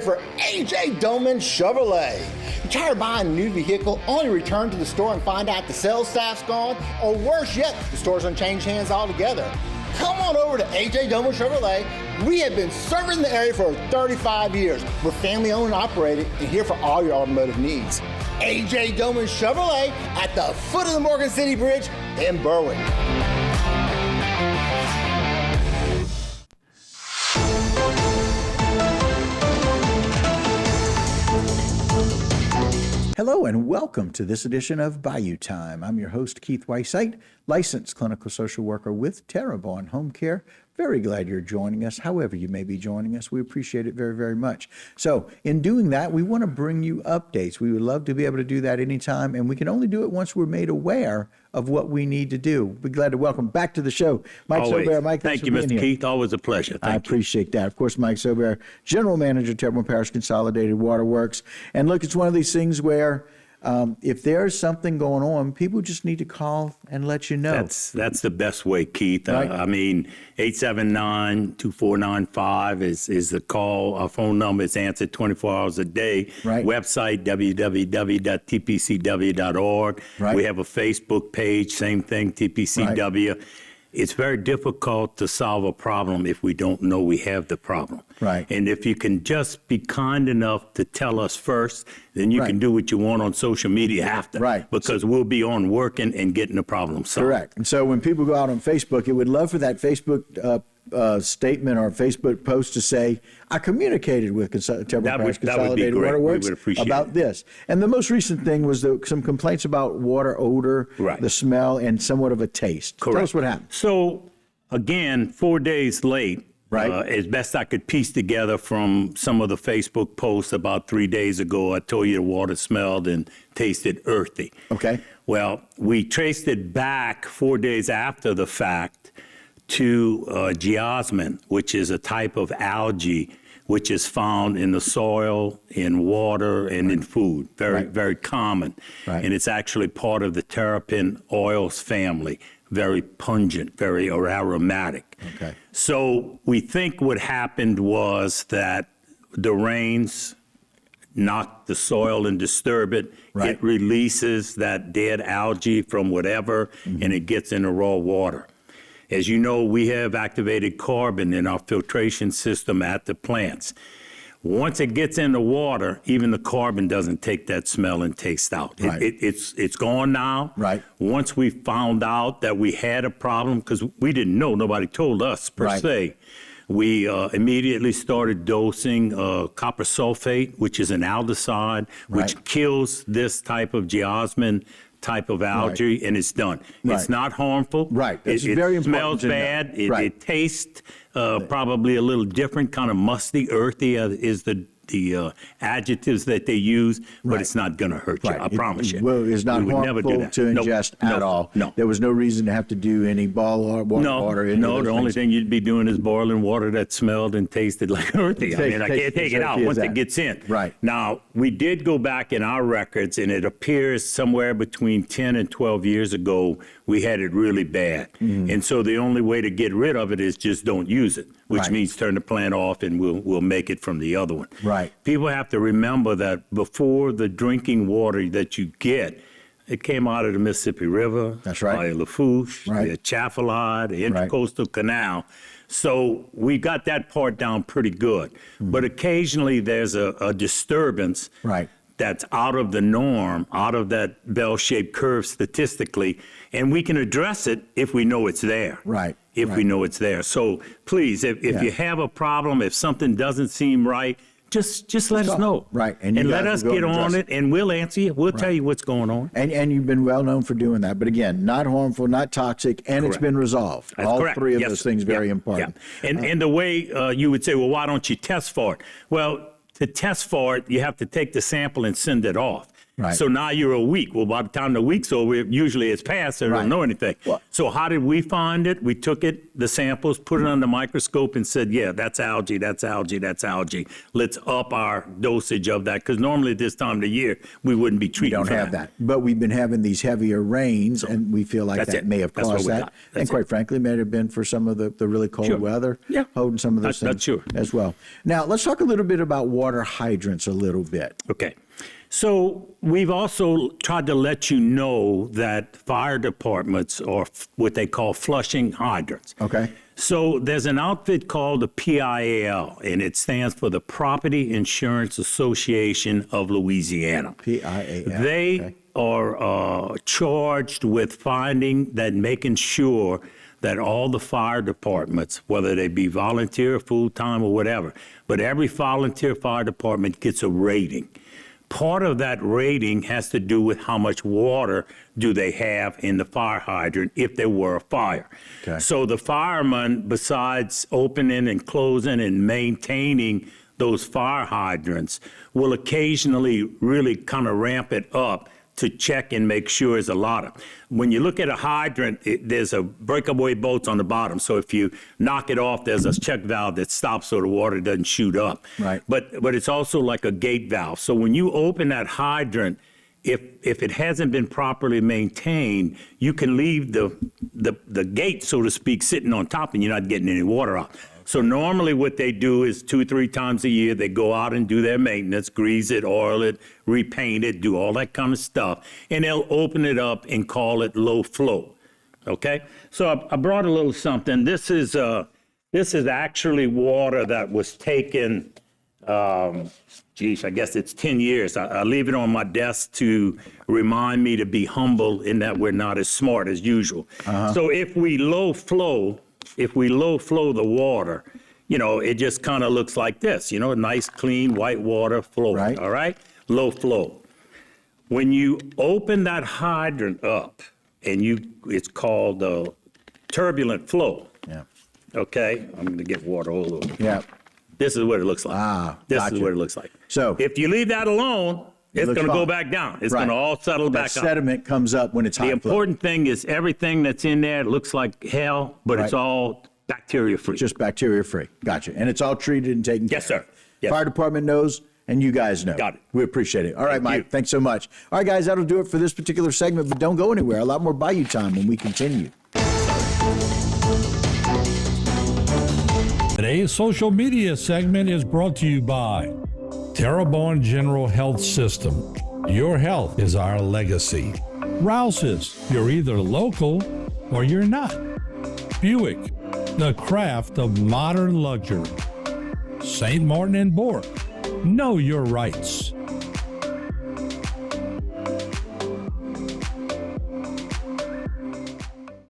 here for A.J. Doman Chevrolet. You tired of buying a new vehicle, only return to the store and find out the sales staff's gone? Or worse yet, the store's gonna change hands altogether. Come on over to A.J. Doman Chevrolet. We have been serving the area for 35 years. We're family owned and operated and here for all your automotive needs. A.J. Doman Chevrolet at the foot of the Morgan City Bridge in Berwick. Hello and welcome to this edition of Bayou Time. I'm your host, Keith Weissite, licensed clinical social worker with Terrebonne Home Care. Very glad you're joining us, however you may be joining us. We appreciate it very, very much. So in doing that, we want to bring you updates. We would love to be able to do that anytime, and we can only do it once we're made aware of what we need to do. We're glad to welcome back to the show Mike Sobear. Mike, thank you, Mr. Keith. Always a pleasure. I appreciate that. Of course, Mike Sobear, General Manager, Terrebonne Parish Consolidated Waterworks. And look, it's one of these things where if there's something going on, people just need to call and let you know. That's the best way, Keith. Right. 879-2495 is the call. Our phone number is answered 24 hours a day. Right. Website, www.tpcw.org. Right. We have a Facebook page, same thing, TPCW. Right. It's very difficult to solve a problem if we don't know we have the problem. Right. And if you can just be kind enough to tell us first, then you can do what you want on social media after. Right. Because we'll be on working and getting the problem solved. Correct. And so when people go out on Facebook, it would love for that Facebook statement or Facebook post to say, I communicated with Terrebonne Parish Consolidated Waterworks about this. And the most recent thing was some complaints about water odor, the smell, and somewhat of a taste. Correct. Tell us what happened. So, again, 4 days late, as best I could piece together from some of the Facebook posts about 3 days ago, I told you the water smelled and tasted earthy. Okay. Well, we traced it back 4 days after the fact to geosmin, which is a type of algae which is found in the soil, in water, and in food. Very common. Right. And it's actually part of the terrapin oils family. Very pungent, very aromatic. Okay. So we think what happened was that the rains knock the soil and disturb it. Right. It releases that dead algae from whatever, and it gets in the raw water. As you know, we have activated carbon in our filtration system at the plants. Once it gets in the water, even the carbon doesn't take that smell and taste out. Right. It's gone now. Right. Once we found out that we had a problem, because we didn't know, nobody told us per se, we immediately started dosing copper sulfate, which is an aldehyde, which kills this type of geosmin type of algae, and it's done. It's not harmful. Right. It's very it important. Smells bad. It tastes probably a little different, kind of musty, earthy is the adjectives that they use, but it's not going to hurt you. I promise you. Well, it's not we would harmful never do that. to ingest at all. No. There was no reason to have to do any water. No, the only thing you'd be doing is boiling water that smelled and tasted like earthy. I can't take it out once it gets in. Right. Now, we did go back in our records, and it appears somewhere between 10 and 12 years ago, we had it really bad. And so the only way to get rid of it is just don't use it, which means turn the plant off and we'll make it from the other one. Right. People have to remember that before the drinking water that you get, it came out of the Mississippi River, Bayou Lafourche, the Atchafalaya, the Intercoastal Canal. So we got that part down pretty good. But occasionally there's a disturbance that's out of the norm, out of that bell-shaped curve statistically, and we can address it if we know it's there. If we know it's there. So please, if you have a problem, if something doesn't seem right, just let us know. And let us get on it, and we'll answer you. We'll tell you what's going on. And you've been well known for doing that. But again, not harmful, not toxic, and it's been resolved. That's all correct. three of those things very important. And the way you would say, well, why don't you test for it? Well, to test for it, you have to take the sample and send it off. Right. So now you're a week. Well, by the time the week's over, usually it's past, so they don't know anything. Well, so how did we find it? We took the samples, put it under the microscope and said, yeah, that's algae, that's algae, that's algae. Let's up our dosage of that, because normally at this time of the year, we wouldn't be treating We don't have that. But we've been having these heavier rains, and we feel like that may have caused that. And quite frankly, may have been for some of the really cold weather, holding some of those things as well. Now, let's talk a little bit about water hydrants a little bit. Okay. So we've also tried to let you know that fire departments are what they call flushing hydrants. Okay. So there's an outfit called the PIAL, and it stands for the Property Insurance Association of Louisiana. PIAL. They are charged with making sure that all the fire departments, whether they be volunteer, full-time, or whatever, but every volunteer fire department gets a rating. Part of that rating has to do with how much water do they have in the fire hydrant if there were a fire. Okay. So the firemen, besides opening and closing and maintaining those fire hydrants, will occasionally really kind of ramp it up to check and make sure there's a lot of. When you look at a hydrant, there's a breakaway bolts on the bottom. So if you knock it off, there's a check valve that stops so the water doesn't shoot up. Right. But it's also like a gate valve. So when you open that hydrant, if it hasn't been properly maintained, you can leave the gate, so to speak, sitting on top, and you're not getting any water out. So normally what they do is 2-3 times a year, they go out and do their maintenance, grease it, oil it, repaint it, do all that kind of stuff. And they'll open it up and call it low flow. Okay? So I brought a little something. This is actually water that was taken, I guess it's 10 years. I leave it on my desk to remind me to be humble in that we're not as smart as usual. So if we low flow the water, it just kind of looks like this, nice, clean, white water flowing, all right? Low flow. When you open that hydrant up, and it's called turbulent flow. Yeah. Okay? I'm going to get water all over. Yeah. This is what it looks like. This is what it looks like. So if you leave that alone, it's going to go back down. It's going to all settle back up. Sediment comes up when it's high flow. The important thing is everything that's in there looks like hell, but it's all bacteria-free. Just bacteria-free. Gotcha. And it's all treated and taken care of. Yes, sir. Yes. Fire department knows, and you guys know. Got it. We appreciate it. All right, Mike. Thanks so much. All right, guys, that'll do it for this particular segment, but don't go anywhere. A lot more Bayou time when we continue. Today's social media segment is brought to you by Terrebonne General Health System. Your health is our legacy. Rouse's, you're either local or you're not. Buick, the craft of modern luxury. St. Martin and Bourke, know your rights.